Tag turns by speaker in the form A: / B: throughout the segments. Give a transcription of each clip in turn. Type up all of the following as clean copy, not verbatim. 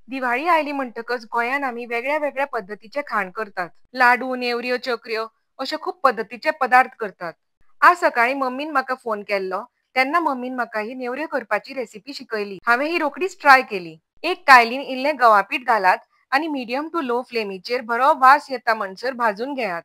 A: Diwali oily म्हणटकच गोंयान आमी वेगळ्या वेगळ्या पद्धतीचे खाण करतात. लाडू, नेवऱ्यो, चकऱ्यो अशे खूप पद्धतीचे पदार्थ करतात. आज सकाळी मम्मीन म्हाका फोन केल्लो तेन्ना मम्मीन म्हाका ही नेवऱ्यो करपाची रेसिपी शिकयली. हांवें ही रोखडीच ट्राय केली. एक कायलीन इल्लें गव्हा पीठ घालात आनी मिडियम टू लो फ्लेमीचेर बरो वास येता म्हणसर भाजून घेयात.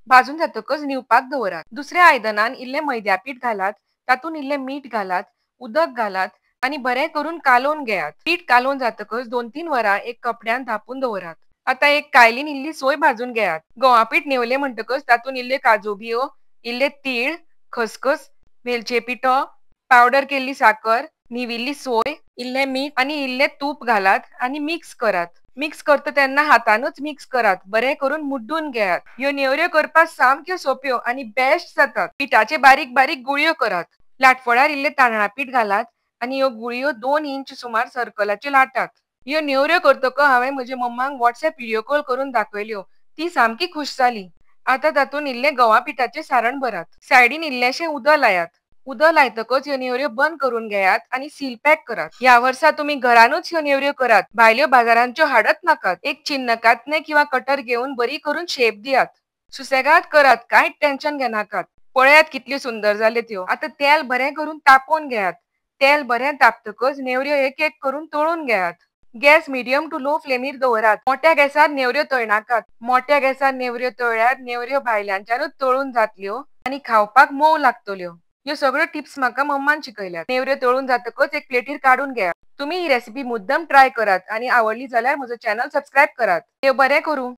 A: भाजून जातकच न्हिवपाक दवरात. दुसऱ्या आयदनान इल्लें मैद्या पीठ घालात, तातूंत इल्लें मीठ घालात, उदक घालात आनी बरें करून कालोवन घेयात. पीठ कालोवन जातकच 2-3 वरां एक कपड्यान धांपून दवरात. आतां एक कायलीन इल्ली सोय भाजून घेयात. गव्हा पीठ न्हिवलें म्हणटकच तातूंत इल्ल्यो काजू बियो, इल्लें तीळ, खसखस, वेलचे पिठो, पावडर केल्ली साकर, न्हिविल्ली सोय, इल्लें मीठ आनी इल्लें तूप घालात आनी मिक्स करात. मिक्स करता तेन्ना हातानूच मिक्स करात. बरें करून मुड्डून घेयात. ह्यो नेवऱ्यो करपाक सामक्यो सोप्यो आनी बेस्ट जातात. पिठाचे बारीक बारीक गुळयो करात. लाटफळार इल्लें तांदळा पीठ घालात आनी ह्यो गुळयो 2 इंच सुमार सर्कलाच्यो लाटात. ह्यो नेवऱ्यो करतकच हांवें म्हज्या मम्माक वॉट्सएप व्हिडिओ कॉल करून दाखयल्यो. ती सामकी खुश जाली. आतां तातूंत इल्लें गव्हा पिठाचें सारण भरात. सायडीन इल्लेंशें उदक लायात. उदक लायतकच ह्यो नेवऱ्यो बंद करून घेयात आनी सील पॅक करात. ह्या वर्सा तुमी घरानूच ह्यो नेवऱ्यो करात. भायल्यो बाजारांच्यो हाडत नाकात. एक चिन्नकात्ने किंवा कटर घेवन बरी करून शेप दियात. सुसेगाद करात, कांयच टेन्शन घेनाकात. पळयात कितल्यो सुंदर जाल्यो त्यो. आतां तेल बरें करून तापोवन घेयात. तेल बरें तापतकच नेवऱ्यो एक एक करून तळून घेयात. गॅस मिडियम टू लो फ्लेमीर दवरात. मोठ्या गॅसार नेवऱ्यो तळनाकात. मोठ्या गॅसार नेवऱ्यो तळ्यार नेवऱ्यो भायल्यानच्यानूच तळून जातल्यो आनी खावपाक मोव लागतल्यो. ह्यो सगळ्यो टिप्स म्हाका मम्मान शिकयल्यात. नेवऱ्यो तळून जातकच एक प्लेटीर काडून घेयात. तुमी ही रेसिपी मुद्दम ट्राय करात आनी आवडली जाल्यार म्हजो चॅनल सबस्क्रायब करात. देव बरें करूं.